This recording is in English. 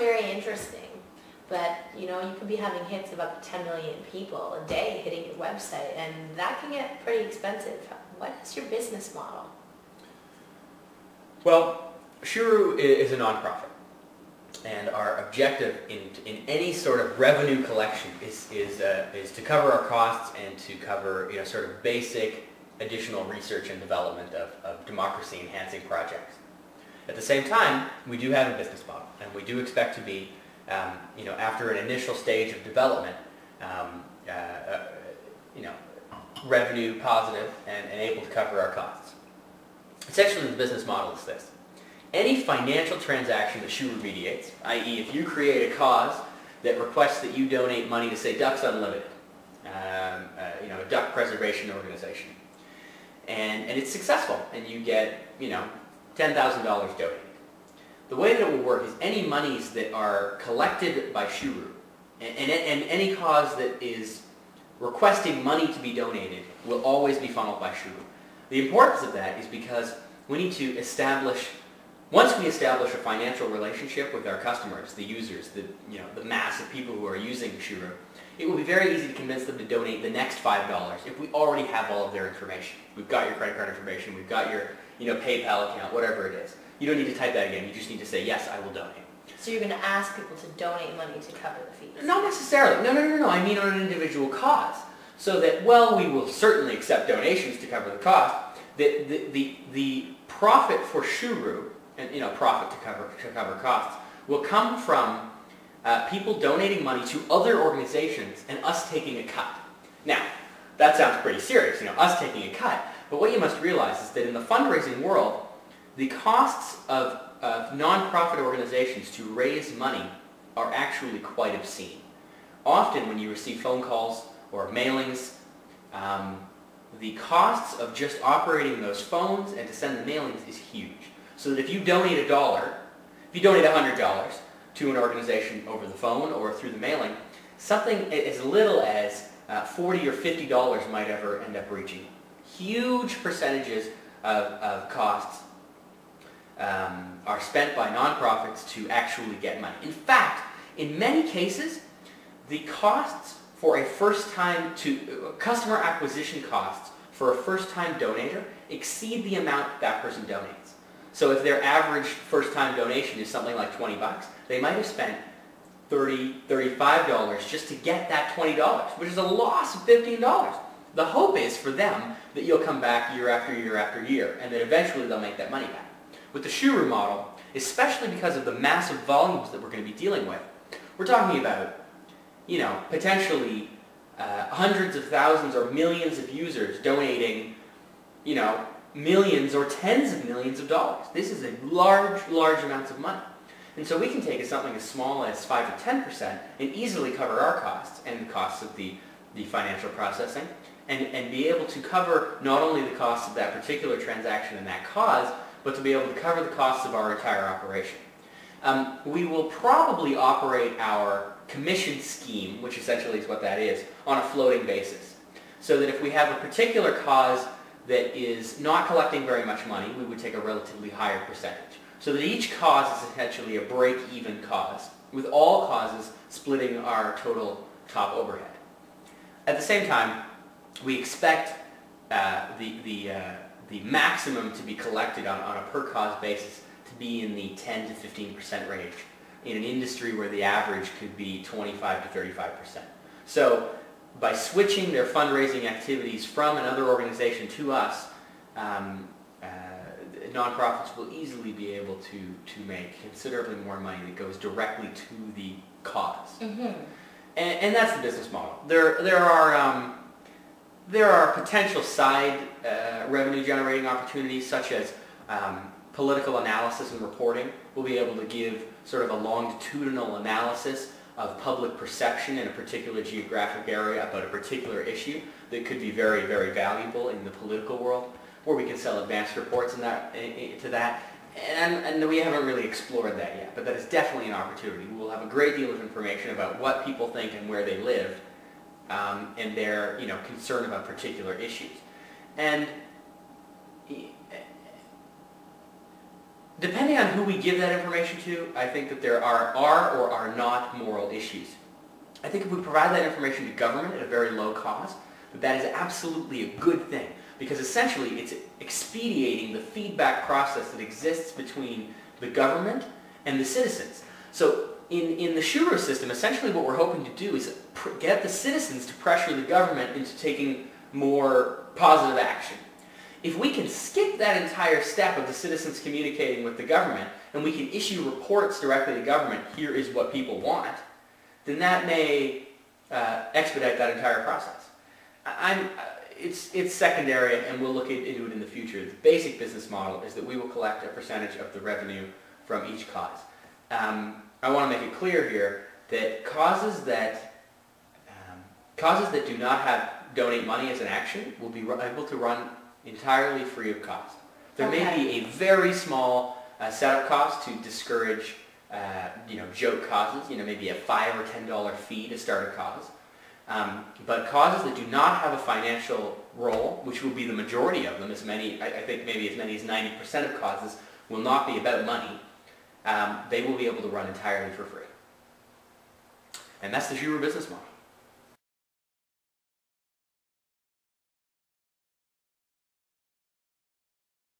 very interesting. But, you know, you could be having hits of up to 10 million people a day hitting your website, and that can get pretty expensive. What is your business model? Well, Shuru is a nonprofit, and our objective in any sort of revenue collection is to cover our costs and to cover, you know, sort of basic additional research and development of democracy-enhancing projects. At the same time, we do have a business model, and we do expect to be, you know, after an initial stage of development, you know, revenue positive and able to cover our costs. Essentially, the business model is this. Any financial transaction that Shuru mediates, i.e. if you create a cause that requests that you donate money to, say, Ducks Unlimited, you know, a duck preservation organization, and it's successful, and you get, you know, $10,000 donated. The way that it will work is any monies that are collected by Shuru, and any cause that is requesting money to be donated will always be funneled by Shuru. The importance of that is because we need to establish, once we establish a financial relationship with our customers, the users, the mass of people who are using Shuru, it will be very easy to convince them to donate the next $5 if we already have all of their information. We've got your credit card information, we've got your, you know, PayPal account, whatever it is. You don't need to type that again, you just need to say, yes, I will donate. So you're going to ask people to donate money to cover the fees? Not necessarily. No. I mean on an individual cause. So that, well, we will certainly accept donations to cover the cost. The profit for Shuru, and, you know, profit to cover costs, will come from people donating money to other organizations and us taking a cut. Now, that sounds pretty serious, you know, us taking a cut. But what you must realize is that in the fundraising world, the costs of non-profit organizations to raise money are actually quite obscene. Often when you receive phone calls or mailings, the costs of just operating those phones and to send the mailings is huge. So that if you donate $1, if you donate $100 to an organization over the phone or through the mailing, something as little as $40 or $50 might ever end up reaching. Huge percentages of costs are spent by nonprofits to actually get money. In fact, in many cases, the costs for a first-time customer acquisition costs for a first-time donor exceed the amount that person donates. So if their average first-time donation is something like 20 bucks, they might have spent $30, $35 just to get that $20, which is a loss of $15. The hope is for them that you'll come back year after year after year, and that eventually they'll make that money back. With the Shuru model, especially because of the massive volumes that we're going to be dealing with, we're talking about, you know, potentially hundreds of thousands or millions of users donating, you know, millions or tens of millions of dollars. This is a large amounts of money. And so we can take something as small as 5 to 10% and easily cover our costs and the costs of the financial processing, and be able to cover not only the costs of that particular transaction and that cause, but to be able to cover the costs of our entire operation. We will probably operate our commission scheme, which essentially is what that is, on a floating basis. So that if we have a particular cause that is not collecting very much money, we would take a relatively higher percentage. So that each cause is essentially a break-even cause, with all causes splitting our total top overhead. At the same time, we expect the maximum to be collected on a per-cause basis to be in the 10 to 15% range in an industry where the average could be 25 to 35%. So by switching their fundraising activities from another organization to us, nonprofits will easily be able to make considerably more money that goes directly to the cause. Mm-hmm. And that's the business model. There are potential side revenue generating opportunities, such as political analysis and reporting. We'll be able to give sort of a longitudinal analysis of public perception in a particular geographic area about a particular issue that could be very, very valuable in the political world, or we can sell advanced reports to that. And we haven't really explored that yet, but that is definitely an opportunity. We will have a great deal of information about what people think and where they live, and their, you know, concern about particular issues. And Depending on who we give that information to, I think that there are or are not moral issues. I think if we provide that information to government at a very low cost, that is absolutely a good thing, because essentially it's expediting the feedback process that exists between the government and the citizens. So in the Shuru system, essentially what we're hoping to do is get the citizens to pressure the government into taking more positive action. If we can skip that entire step of the citizens communicating with the government, and we can issue reports directly to government, here is what people want, then that may expedite that entire process. It's secondary, and we'll look into it in the future. The basic business model is that we will collect a percentage of the revenue from each cause. I want to make it clear here that causes that do not have donate money as an action will be able to run entirely free of cost. There may be a very small setup cost to discourage joke causes, maybe a $5 or $10 fee to start a cause. But causes that do not have a financial role, which will be the majority of them, I think maybe as many as 90% of causes will not be about money, they will be able to run entirely for free. And that's the Shuru business model.